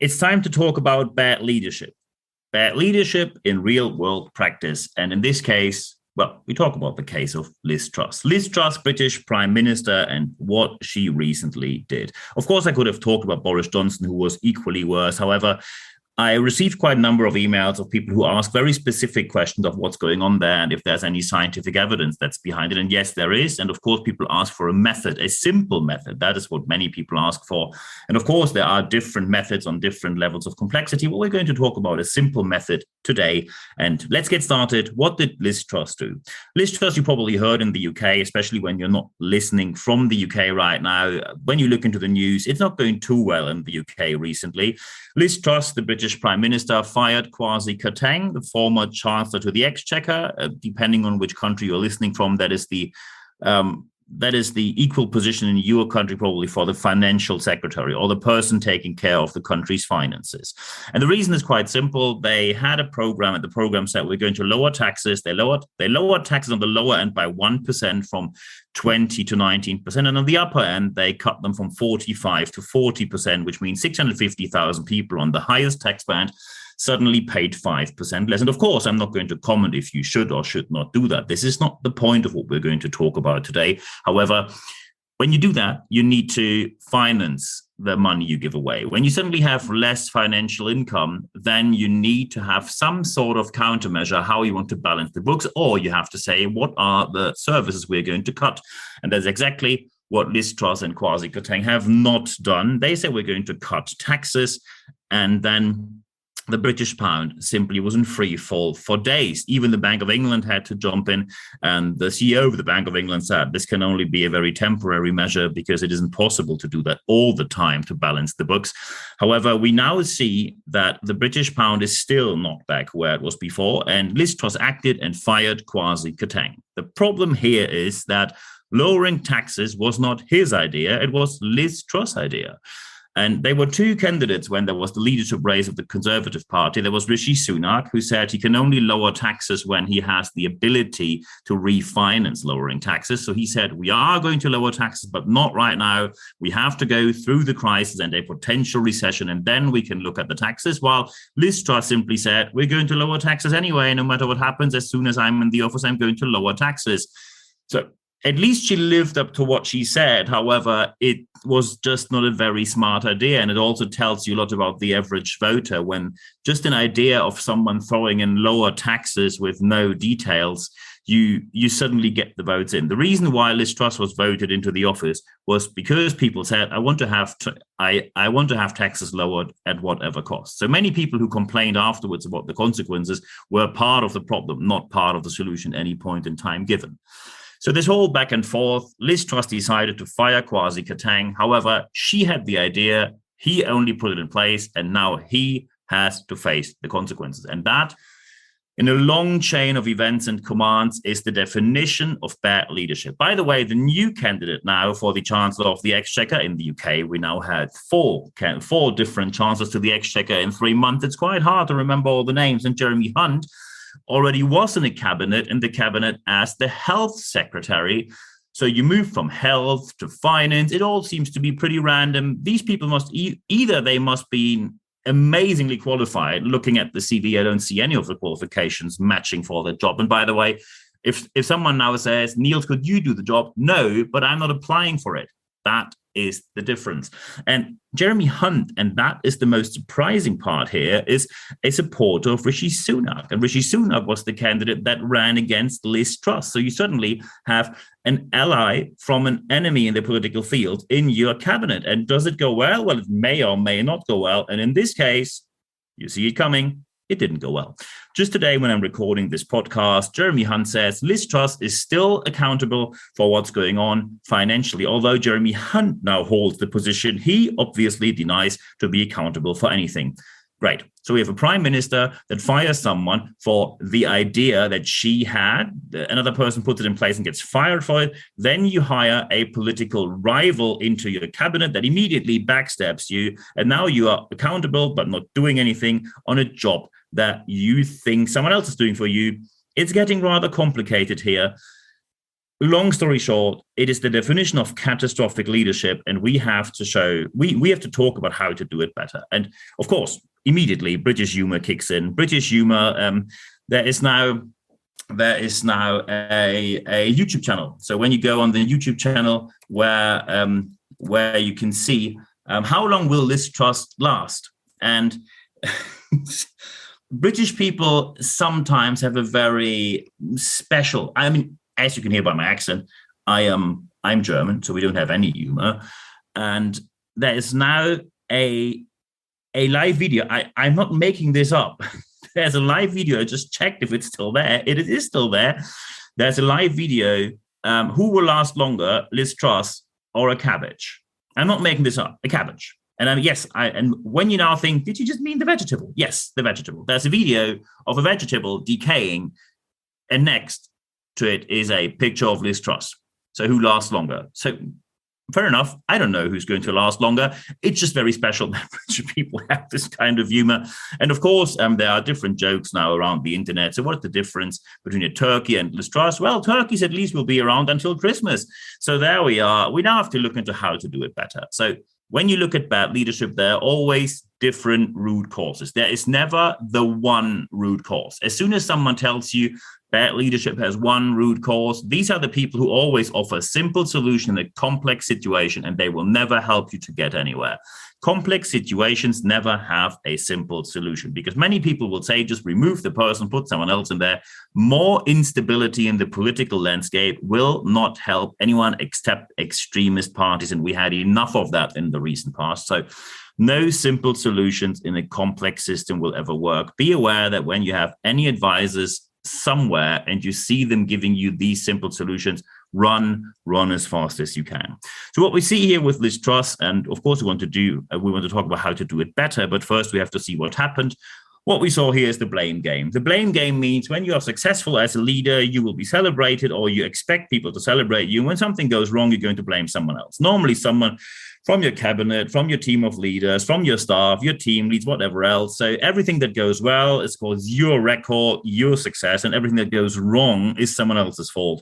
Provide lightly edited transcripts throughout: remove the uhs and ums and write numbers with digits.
It's time to talk about bad leadership. Bad leadership in real world practice. And in this case, well, we talk about the case of Liz Truss. Liz Truss, British Prime Minister, and what she recently did. Of course, I could have talked about Boris Johnson, who was equally worse. However, I received quite a number of emails of people who ask very specific questions of what's going on there and if there's any scientific evidence that's behind it. And yes, there is. And of course, people ask for a method, a simple method. That is what many people ask for. And of course, there are different methods on different levels of complexity. Well, we're going to talk about a simple method today. And let's get started. What did Liz Truss do? Liz Truss, you probably heard in the UK, especially when you're not listening from the UK right now. When you look into the news, it's not going too well in the UK recently. Liz Truss, the British Prime Minister, fired Kwasi Kwarteng, the former Chancellor to the Exchequer. Depending on which country you're listening from, that is the equal position in your country probably for the financial secretary or the person taking care of the country's finances. And the reason is quite simple. They had a program, and the program said we're going to lower taxes. They lowered taxes on the lower end by 1% from 20 to 19%. And on the upper end, they cut them from 45 to 40%, which means 650,000 people on the highest tax band suddenly paid 5% less. And of course, I'm not going to comment if you should or should not do that. This is not the point of what we're going to talk about today. However, when you do that, you need to finance the money you give away. When you suddenly have less financial income, then you need to have some sort of countermeasure how you want to balance the books, or you have to say, what are the services we're going to cut? And that's exactly what Liz Truss and Kwasi Kwarteng have not done. They say we're going to cut taxes, and then the British pound simply was in free fall for days. Even the Bank of England had to jump in, and the CEO of the Bank of England said this can only be a very temporary measure because it isn't possible to do that all the time to balance the books. However, we now see that the British pound is still not back where it was before, and Liz Truss acted and fired Kwasi Kwarteng. The problem here is that lowering taxes was not his idea, it was Liz Truss' idea. And there were two candidates when there was the leadership race of the Conservative Party. There was Rishi Sunak, who said he can only lower taxes when he has the ability to refinance lowering taxes. So he said, we are going to lower taxes, but not right now. We have to go through the crisis and a potential recession, and then we can look at the taxes. While Liz Truss simply said, we're going to lower taxes anyway. No matter what happens, as soon as I'm in the office, I'm going to lower taxes. So at least she lived up to what she said. However, it was just not a very smart idea. And it also tells you a lot about the average voter when just an idea of someone throwing in lower taxes with no details, you suddenly get the votes in. The reason why Liz Truss was voted into the office was because people said, I want to have taxes lowered at whatever cost. So many people who complained afterwards about the consequences were part of the problem, not part of the solution at any point in time given. So this whole back and forth, Liz Truss decided to fire Kwasi Kwarteng. However, she had the idea, he only put it in place, and now he has to face the consequences. And that, in a long chain of events and commands, is the definition of bad leadership. By the way, the new candidate now for the Chancellor of the Exchequer in the UK, we now had four different chancellors to the Exchequer in 3 months. It's quite hard to remember all the names. And Jeremy Hunt already was in the cabinet as the health secretary. So you move from health to finance. It all seems to be pretty random. These people must either they must be amazingly qualified. Looking at the CV, I don't see any of the qualifications matching for the job. And by the way, if someone now says, Niels, could you do the job? No, but I'm not applying for it. That is the difference. And Jeremy Hunt, and that is the most surprising part here, is a supporter of Rishi Sunak. And Rishi Sunak was the candidate that ran against Liz Truss. So you suddenly have an ally from an enemy in the political field in your cabinet. And does it go well? Well, it may or may not go well. And in this case, you see it coming. It didn't go well. Just today, when I'm recording this podcast, Jeremy Hunt says Liz Truss is still accountable for what's going on financially. Although Jeremy Hunt now holds the position, he obviously denies to be accountable for anything. Great. So we have a prime minister that fires someone for the idea that she had. Another person puts it in place and gets fired for it. Then you hire a political rival into your cabinet that immediately backstabs you. And now you are accountable, but not doing anything on a job that you think someone else is doing for you. It's getting rather complicated here. long story short, it is the definition of catastrophic leadership, and we have to talk about how to do it better. And of course, immediately British humor kicks in. British humor. There is now a YouTube channel. So when you go on the YouTube channel, where you can see how long will Liz Truss last, and British people sometimes have a very special. I mean, as you can hear by my accent, I'm German, so we don't have any humor. And there is now a live video. I'm not making this up. There's a live video. I just checked if it's still there. It is still there. There's a live video. Who will last longer, Liz Truss or a cabbage? I'm not making this up. A cabbage. And and when you now think, did you just mean the vegetable? Yes, the vegetable. There's a video of a vegetable decaying, and next to it is a picture of Liz Truss. So who lasts longer? So fair enough. I don't know who's going to last longer. It's just very special that British people have this kind of humor. And of course, there are different jokes now around the internet. So what's the difference between a turkey and Liz Truss? Well, turkeys at least will be around until Christmas. So there we are. We now have to look into how to do it better. So when you look at bad leadership, there are always different root causes. There is never the one root cause. As soon as someone tells you bad leadership has one root cause, these are the people who always offer a simple solution in a complex situation, and they will never help you to get anywhere. Complex situations never have a simple solution, because many people will say, just remove the person, put someone else in there. More instability in the political landscape will not help anyone except extremist parties, and we had enough of that in the recent past. So no simple solutions in a complex system will ever work. Be aware that when you have any advisors somewhere and you see them giving you these simple solutions, run as fast as you can. So what we see here with Liz Truss, and of course we want to talk about how to do it better, but first we have to see what happened. What we saw here is the blame game. The blame game means when you are successful as a leader, you will be celebrated, or you expect people to celebrate you. When something goes wrong, you're going to blame someone else. Normally someone from your cabinet, from your team of leaders, from your staff, your team leads, whatever else. So everything that goes well is called your record, your success, and everything that goes wrong is someone else's fault.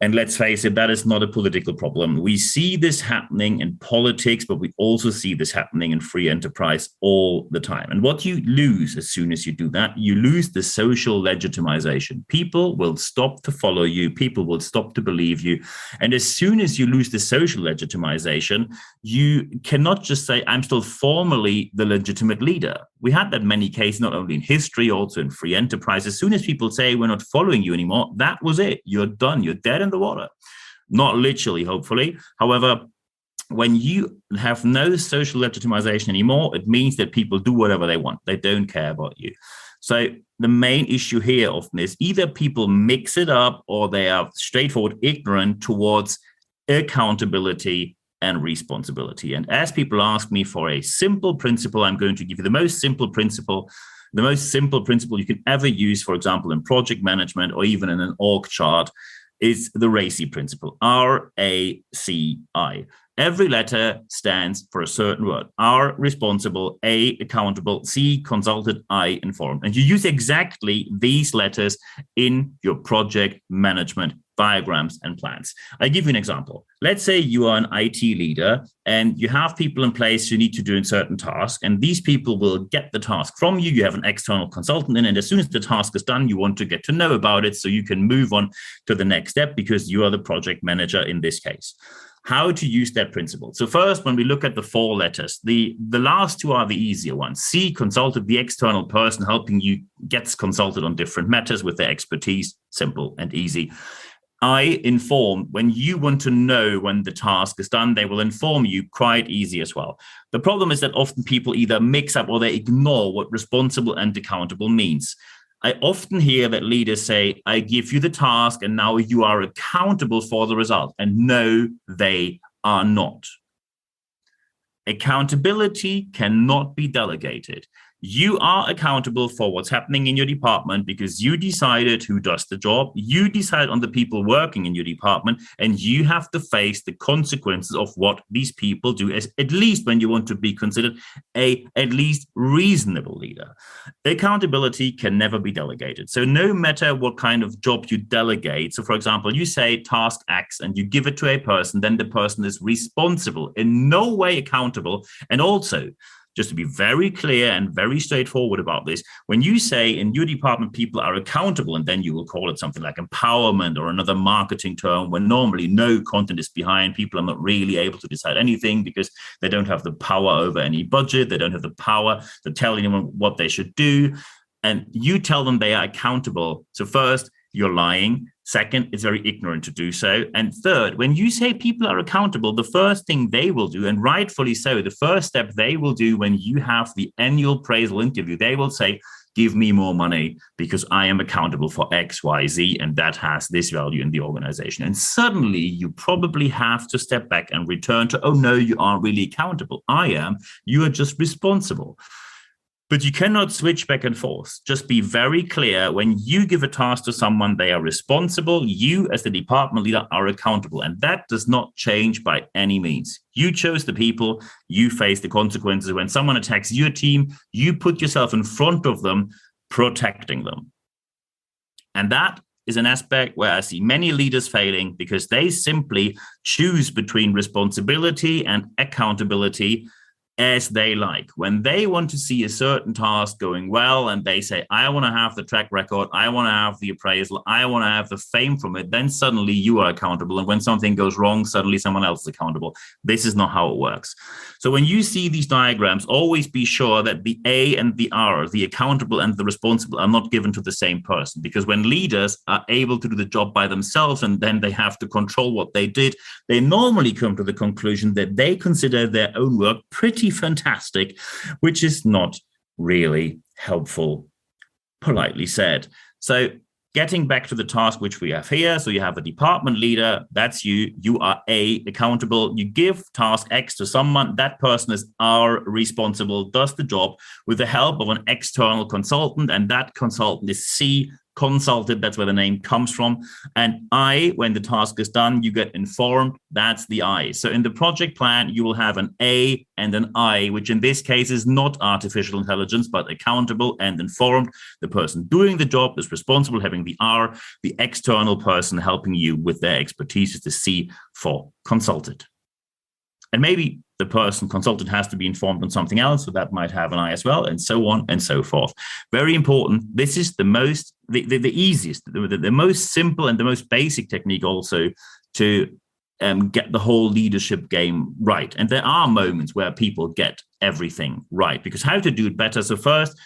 And let's face it, that is not a political problem. We see this happening in politics, but we also see this happening in free enterprise all the time. And what you lose as soon as you do that, you lose the social legitimization. People will stop to follow you. People will stop to believe you. And as soon as you lose the social legitimization, you cannot just say, I'm still formally the legitimate leader. We had that many cases, not only in history, also in free enterprise. As soon as people say, we're not following you anymore, that was it. You're done. You're dead in the water. Not literally, hopefully. However, when you have no social legitimization anymore, it means that people do whatever they want. They don't care about you. So the main issue here often is either people mix it up or they are straightforward ignorant towards accountability and responsibility. And as people ask me for a simple principle, I'm going to give you the most simple principle you can ever use, for example, in project management or even in an org chart, is the RACI principle, R-A-C-I. Every letter stands for a certain word. R, responsible, A, accountable, C, consulted, I, informed. And you use exactly these letters in your project management diagrams and plans. I give you an example. Let's say you are an IT leader and you have people in place who need to do a certain task, and these people will get the task from you. You have an external consultant in, and as soon as the task is done, you want to get to know about it so you can move on to the next step because you are the project manager in this case. How to use that principle. So first, when we look at the four letters, the last two are the easier ones. C, consulted, the external person helping you gets consulted on different matters with their expertise, simple and easy. I, informed, when you want to know when the task is done, they will inform you, quite easy as well. The problem is that often people either mix up or they ignore what responsible and accountable means. I often hear that leaders say, I give you the task and now you are accountable for the result. And no, they are not. Accountability cannot be delegated. You are accountable for what's happening in your department because you decided who does the job. You decide on the people working in your department, and you have to face the consequences of what these people do, as at least when you want to be considered a at least reasonable leader. Accountability can never be delegated. So no matter what kind of job you delegate, so for example, you say task X and you give it to a person, then the person is responsible, in no way accountable. And also, just to be very clear and very straightforward about this, when you say in your department people are accountable, and then you will call it something like empowerment or another marketing term, when normally no content is behind, people are not really able to decide anything because they don't have the power over any budget, they don't have the power to tell anyone what they should do, and you tell them they are accountable. So first, you're lying. Second, it's very ignorant to do so. And third, when you say people are accountable, the first thing they will do, and rightfully so, the first step they will do when you have the annual appraisal interview, they will say, give me more money because I am accountable for X, Y, Z, and that has this value in the organization. And suddenly you probably have to step back and return to, oh no, you aren't really accountable. I am. You are just responsible. But you cannot switch back and forth. Just be very clear. When you give a task to someone, they are responsible. You, as the department leader, are accountable. And that does not change by any means. You chose the people. You face the consequences. When someone attacks your team, you put yourself in front of them, protecting them. And that is an aspect where I see many leaders failing because they simply choose between responsibility and accountability as they like. When they want to see a certain task going well and they say, I want to have the track record, I want to have the appraisal, I want to have the fame from it, then suddenly you are accountable. And when something goes wrong, suddenly someone else is accountable. This is not how it works. So when you see these diagrams, always be sure that the A and the R, the accountable and the responsible, are not given to the same person. Because when leaders are able to do the job by themselves and then they have to control what they did, they normally come to the conclusion that they consider their own work pretty fantastic, which is not really helpful, politely said. So getting back to the task which we have here, so you have a department leader, that's you. You are A, accountable. You give task X to someone, that person is R, responsible, does the job with the help of an external consultant, and that consultant is C, consulted, that's where the name comes from. And I, when the task is done, you get informed, that's the I. So in the project plan, you will have an A and an I, which in this case is not artificial intelligence, but accountable and informed. The person doing the job is responsible, having the R. The external person helping you with their expertise is the C for consulted. And maybe the person consulted has to be informed on something else, so that might have an I as well, and so on and so forth. Very important. This is the easiest, the most simple and the most basic technique also to get the whole leadership game right. And there are moments where people get everything right, because how to do it better. So first,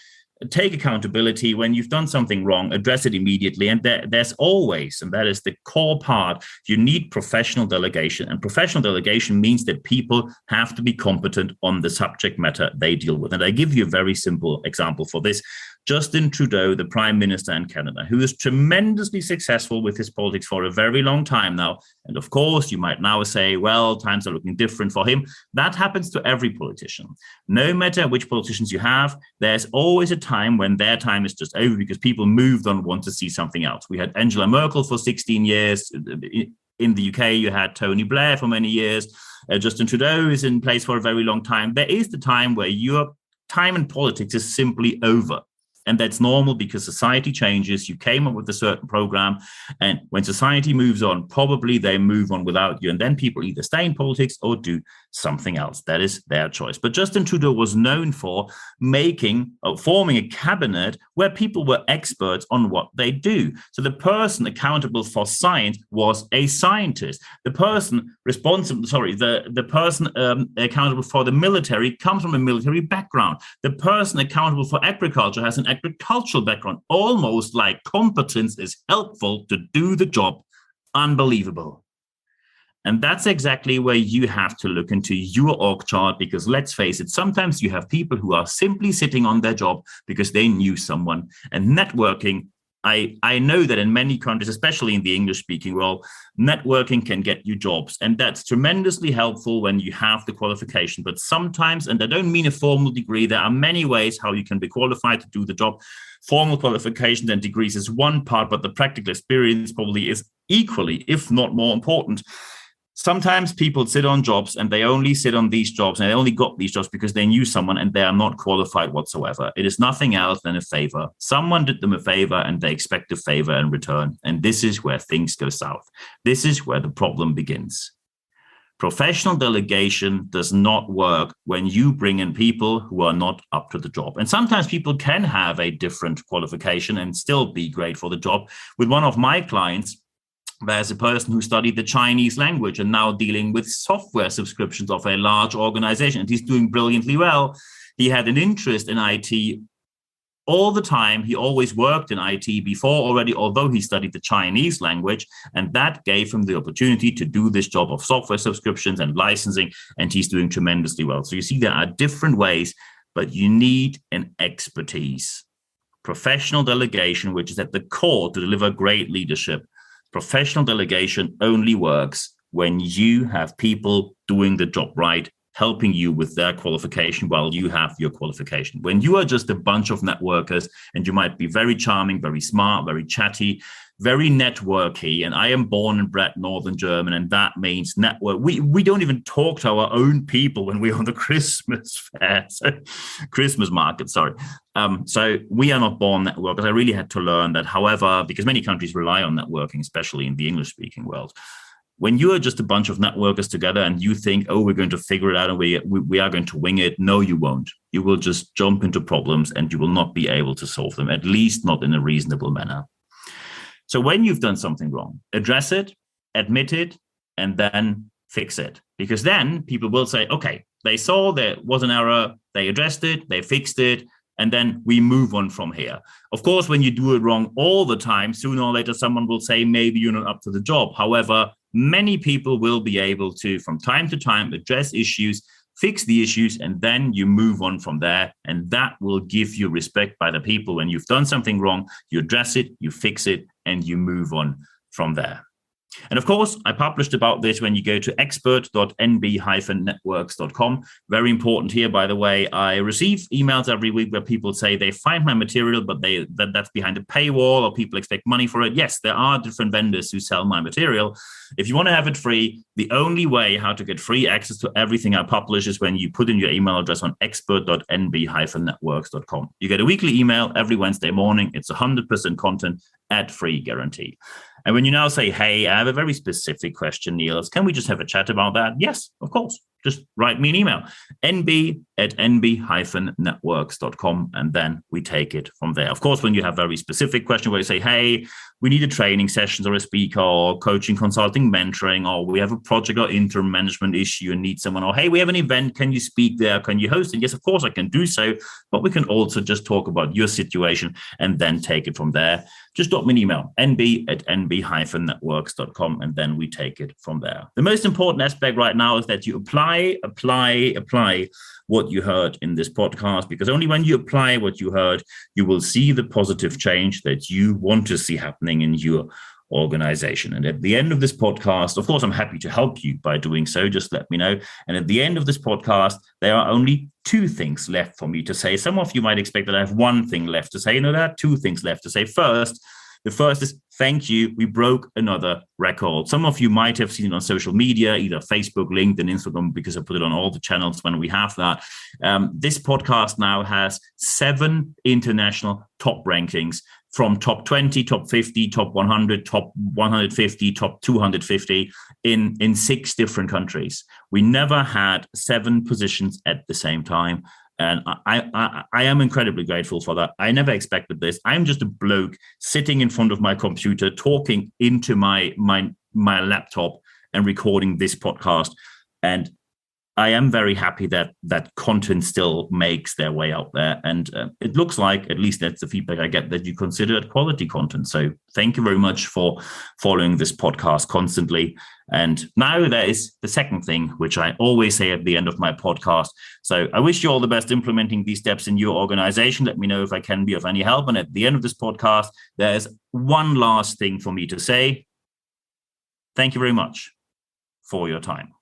take accountability. When you've done something wrong, address it immediately. And there's always, and that is the core part, you need professional delegation. And professional delegation means that people have to be competent on the subject matter they deal with. And I give you a very simple example for this. Justin Trudeau, the Prime Minister in Canada, who is tremendously successful with his politics for a very long time now. And of course, you might now say, well, times are looking different for him. That happens to every politician. No matter which politicians you have, there's always a time when their time is just over because people moved on, want to see something else. We had Angela Merkel for 16 years. In the UK, you had Tony Blair for many years. Justin Trudeau is in place for a very long time. There is the time where your time in politics is simply over. And that's normal because society changes. You came up with a certain program. And when society moves on, probably they move on without you. And then people either stay in politics or do something else. That is their choice. But Justin Trudeau was known for forming a cabinet where people were experts on what they do. So the person accountable for science was a scientist. The person the person accountable for the military comes from a military background. The person accountable for agriculture has an agricultural background. Almost like competence is helpful to do the job. Unbelievable. And that's exactly where you have to look into your org chart, because let's face it, sometimes you have people who are simply sitting on their job because they knew someone. And networking I know that in many countries, especially in the English-speaking world, networking can get you jobs. And that's tremendously helpful when you have the qualification. But sometimes, and I don't mean a formal degree, there are many ways how you can be qualified to do the job. Formal qualifications and degrees is one part, but the practical experience probably is equally, if not more important. Sometimes people sit on jobs and they only sit on these jobs and they only got these jobs because they knew someone and they are not qualified whatsoever. It is nothing else than a favor. Someone did them a favor and they expect a favor in return. And this is where things go south. This is where the problem begins. Professional delegation does not work when you bring in people who are not up to the job. And sometimes people can have a different qualification and still be great for the job. With one of my clients, there's a person who studied the Chinese language and now dealing with software subscriptions of a large organization, and he's doing brilliantly well. He had an interest in IT all the time. He always worked in IT before already, although he studied the Chinese language, and that gave him the opportunity to do this job of software subscriptions and licensing, and he's doing tremendously well. So you see, there are different ways, but you need an expertise. Professional delegation, which is at the core to deliver great leadership. Professional delegation only works when you have people doing the job right, helping you with their qualification while you have your qualification. When you are just a bunch of networkers, and you might be very charming, very smart, very chatty, very networky, and I am born and bred Northern German, and that means network. We don't even talk to our own people when we're on the Christmas fair, Christmas market, sorry. So we are not born networkers. I really had to learn that, however, because many countries rely on networking, especially in the English-speaking world. When you are just a bunch of networkers together and you think, oh, we're going to figure it out and we are going to wing it, no, you won't. You will just jump into problems and you will not be able to solve them, at least not in a reasonable manner. So when you've done something wrong, address it, admit it, and then fix it. Because then people will say, okay, they saw there was an error, they addressed it, they fixed it, and then we move on from here. Of course, when you do it wrong all the time, sooner or later, someone will say, maybe you're not up to the job. However, many people will be able to, from time to time, address issues, fix the issues, and then you move on from there. And that will give you respect by the people. When you've done something wrong, you address it, you fix it, and you move on from there. And of course, I published about this when you go to expert.nb-networks.com. Very important here, by the way. I receive emails every week where people say they find my material, but that's behind a paywall or people expect money for it. Yes, there are different vendors who sell my material. If you want to have it free, the only way how to get free access to everything I publish is when you put in your email address on expert.nb-networks.com. You get a weekly email every Wednesday morning. It's 100% content at free guarantee. And when you now say, hey, I have a very specific question, Niels, can we just have a chat about that? Yes, of course. Just write me an email, nb@nb-networks.com, and then we take it from there. Of course, when you have very specific questions where you say, hey, we need a training sessions or a speaker or coaching, consulting, mentoring, or we have a project or interim management issue and need someone, or hey, we have an event, can you speak there? Can you host it? Yes, of course I can do so, but we can also just talk about your situation and then take it from there. Just drop me an email, nb@nb-networks.com, and then we take it from there. The most important aspect right now is that you apply what you heard in this podcast, because only when you apply what you heard, you will see the positive change that you want to see happening in your organization. And at the end of this podcast, of course, I'm happy to help you by doing so. Just let me know. And at the end of this podcast, there are only two things left for me to say. Some of you might expect that I have one thing left to say. No, there are two things left to say. The first is thank you. We broke another record. Some of you might have seen it on social media, either Facebook, LinkedIn, Instagram, because I put it on all the channels when we have that. This podcast now has 7 international top rankings, from top 20, top 50, top 100, top 150, top 250 in 6 different countries. We never had 7 positions at the same time. And I am incredibly grateful for that. I never expected this. I'm just a bloke sitting in front of my computer, talking into my laptop and recording this podcast. And I am very happy that content still makes their way out there. And it looks like, at least that's the feedback I get, that you consider it quality content. So thank you very much for following this podcast constantly. And now there is the second thing, which I always say at the end of my podcast. So I wish you all the best implementing these steps in your organization. Let me know if I can be of any help. And at the end of this podcast, there's one last thing for me to say. Thank you very much for your time.